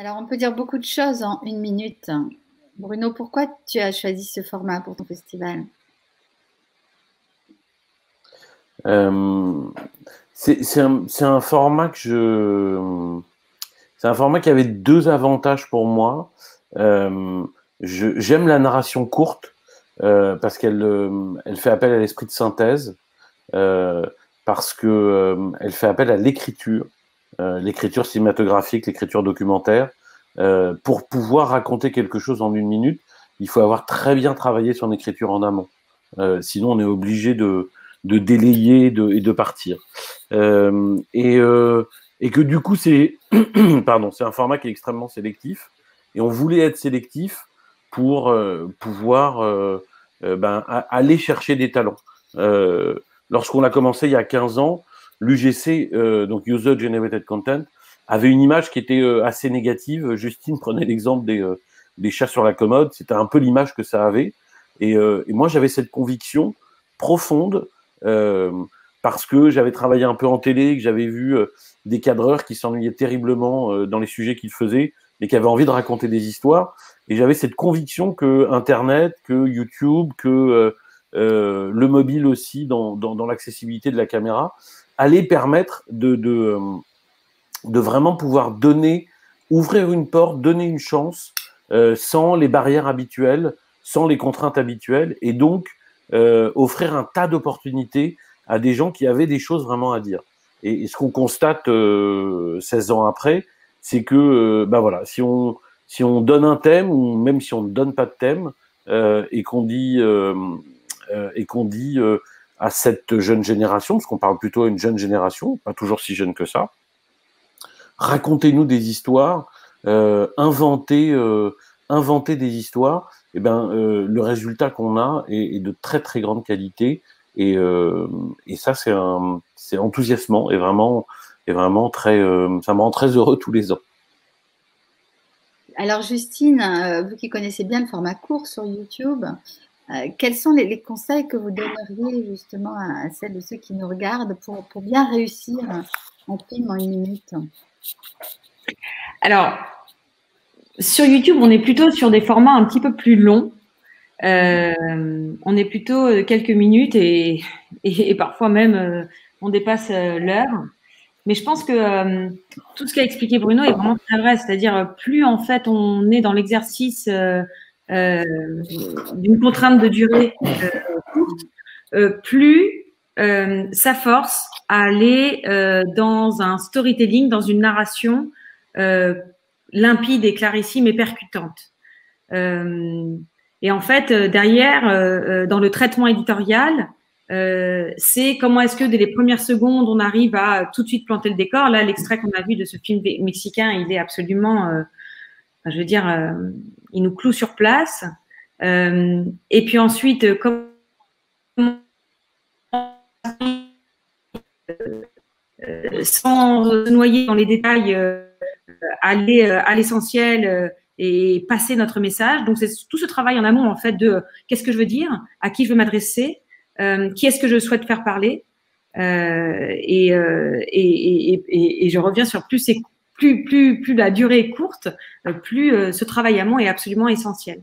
Alors, on peut dire beaucoup de choses en une minute. Bruno, pourquoi tu as choisi ce format pour ton festival? Euh, c'est un format c'est un format qui avait deux avantages pour moi. Euh, J'aime la narration courte parce qu'elle fait appel à l'esprit de synthèse, euh, parce que elle fait appel à l'écriture cinématographique, l'écriture documentaire. Pour pouvoir raconter quelque chose en une minute, il faut avoir très bien travaillé son écriture en amont. Sinon, on est obligé de délayer et de partir. Euh, et, euh, et que du coup, pardon, c'est un format qui est extrêmement sélectif. Et on voulait être sélectif pour pouvoir aller chercher des talents. Euh, Lorsqu'on a commencé il y a 15 ans, l'UGC, donc User Generated Content, avait une image qui était assez négative. Justine prenait l'exemple des chats sur la commode. C'était un peu l'image que ça avait. Et moi, j'avais cette conviction profonde, euh, parce que j'avais travaillé un peu en télé, que j'avais vu des cadreurs qui s'ennuyaient terriblement dans les sujets qu'ils faisaient, mais qui avaient envie de raconter des histoires. Et j'avais cette conviction que Internet, que YouTube, que le mobile aussi, dans l'accessibilité de la caméra, allait permettre de vraiment pouvoir ouvrir une porte, donner une chance, sans les barrières habituelles, sans les contraintes habituelles, et donc offrir un tas d'opportunités à des gens qui avaient des choses vraiment à dire. Et ce qu'on constate 16 ans après, c'est que bah voilà, si on donne un thème, ou même si on ne donne pas de thème, et qu'on dit à cette jeune génération, parce qu'on parle plutôt à une jeune génération, pas toujours si jeune que ça, racontez-nous des histoires, inventer des histoires, et ben, le résultat qu'on a est de très très grande qualité, et ça c'est enthousiasmant et vraiment très, ça me rend très heureux tous les ans. Alors, Justine, vous qui connaissez bien le format court sur YouTube, quels sont les conseils que vous donneriez justement à celles de ceux qui nous regardent pour bien réussir un film en une minute? Alors, sur YouTube, on est plutôt sur des formats un petit peu plus longs. On est plutôt quelques minutes et parfois même on dépasse l'heure. Mais je pense que tout ce qu'a expliqué Bruno est vraiment très vrai. C'est-à-dire, plus en fait on est dans l'exercice d'une contrainte de durée courte, plus ça force à aller dans un storytelling, dans une narration limpide et clarissime et percutante. Et en fait, derrière, dans le traitement éditorial, c'est comment est-ce que dès les premières secondes, on arrive à tout de suite planter le décor. Là, l'extrait qu'on a vu de ce film mexicain, il est absolument, je veux dire, il nous cloue sur place. Et puis ensuite, comment sans se noyer dans les détails, aller à l'essentiel et passer notre message. Donc, c'est tout ce travail en amont, en fait, de qu'est-ce que je veux dire, à qui je veux m'adresser, qui est-ce que je souhaite faire parler. Et je reviens sur plus la durée est courte, plus ce travail amont est absolument essentiel.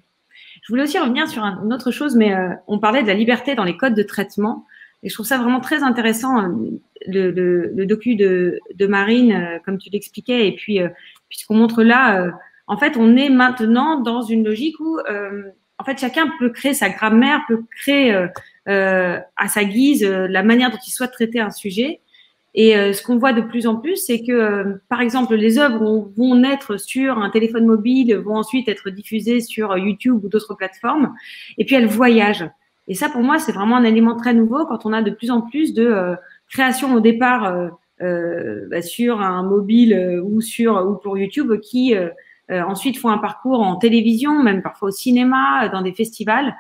Je voulais aussi revenir sur une autre chose, mais on parlait de la liberté dans les codes de traitement. Et je trouve ça vraiment très intéressant, le docu de Marine, comme tu l'expliquais, et puis puisqu'on montre là, en fait, on est maintenant dans une logique où, en fait, chacun peut créer sa grammaire, peut créer à sa guise la manière dont il souhaite traiter un sujet. Et ce qu'on voit de plus en plus, c'est que, par exemple, les œuvres vont naître sur un téléphone mobile, vont ensuite être diffusées sur YouTube ou d'autres plateformes, et puis elles voyagent. Et ça, pour moi, c'est vraiment un élément très nouveau quand on a de plus en plus de créations au départ sur un mobile ou pour YouTube qui ensuite font un parcours en télévision, même parfois au cinéma, dans des festivals.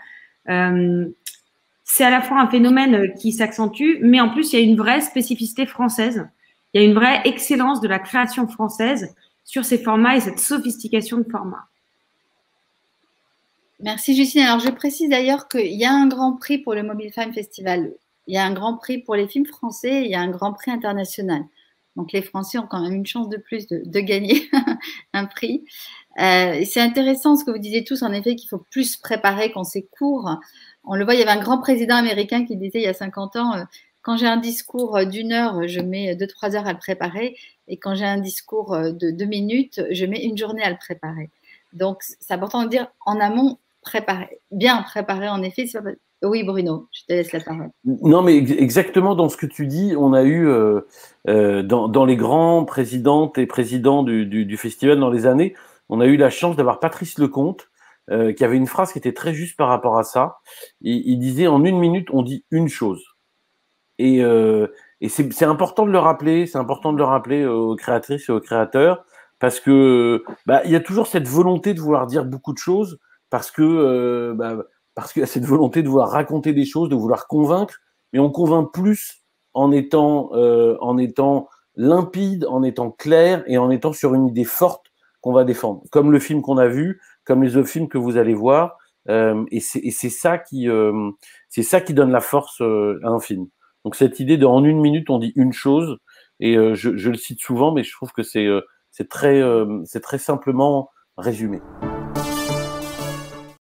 C'est à la fois un phénomène qui s'accentue, mais en plus, il y a une vraie spécificité française. Il y a une vraie excellence de la création française sur ces formats et cette sophistication de formats. Merci Justine. Alors je précise d'ailleurs qu'il y a un grand prix pour le Mobile Film Festival. Il y a un grand prix pour les films français et il y a un grand prix international. Donc les Français ont quand même une chance de plus de gagner un prix. C'est intéressant ce que vous disiez tous, en effet, qu'il faut plus se préparer quand c'est court. On le voit, il y avait un grand président américain qui disait il y a 50 ans, quand j'ai un discours d'1 heure, je mets 2-3 heures à le préparer. Et quand j'ai un discours de 2 minutes, je mets 1 journée à le préparer. Donc, c'est important de dire en amont, préparer, bien préparer, en effet. Oui, Bruno, je te laisse la parole. Non, mais exactement dans ce que tu dis, on a eu dans les grands présidentes et présidents du festival dans les années, on a eu la chance d'avoir Patrice Lecomte, qui avait une phrase qui était très juste par rapport à ça. Il disait en 1 minute, on dit une chose. Et c'est important de le rappeler, c'est important de le rappeler aux créatrices et aux créateurs, parce que il y a toujours cette volonté de vouloir dire beaucoup de choses, parce qu'il y a cette volonté de vouloir raconter des choses, de vouloir convaincre, mais on convainc plus en étant limpide, en étant clair et en étant sur une idée forte qu'on va défendre, comme le film qu'on a vu, comme les autres films que vous allez voir, et c'est ça qui donne la force à un film. Donc cette idée de en 1 minute on dit une chose, et je le cite souvent, mais je trouve que c'est très simplement résumé.